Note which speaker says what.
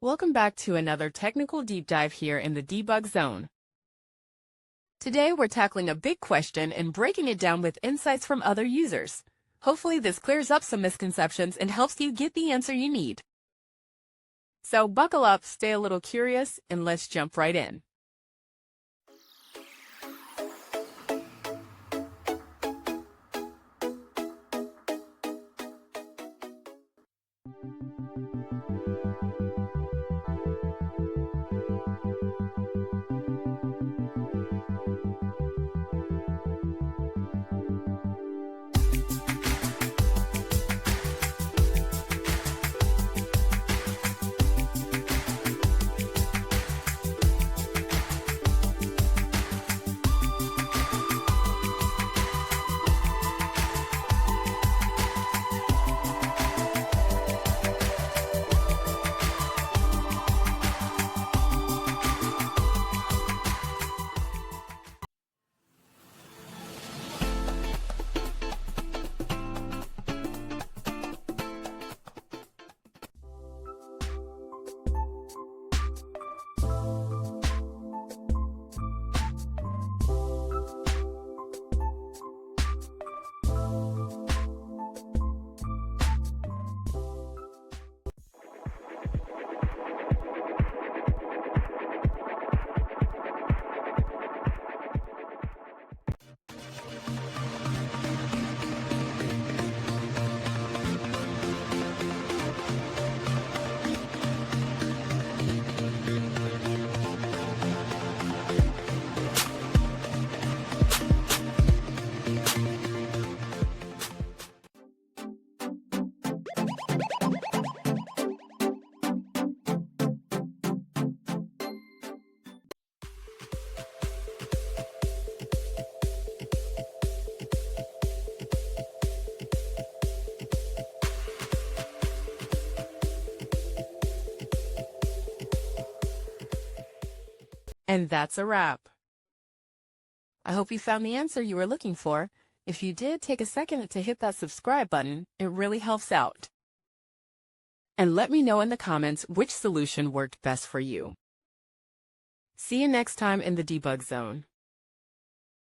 Speaker 1: Welcome back to another technical deep dive here in the debug zone. Today we're tackling a big question and breaking it down with insights from other users. Hopefully this clears up some misconceptions and helps you get the answer you need. So buckle up, stay a little curious, and let's jump right in. And that's a wrap. I hope you found the answer you were looking for. If you did, take a second to hit that subscribe button. It really helps out. And let me know in the comments which solution worked best for you. See you next time in the debug zone.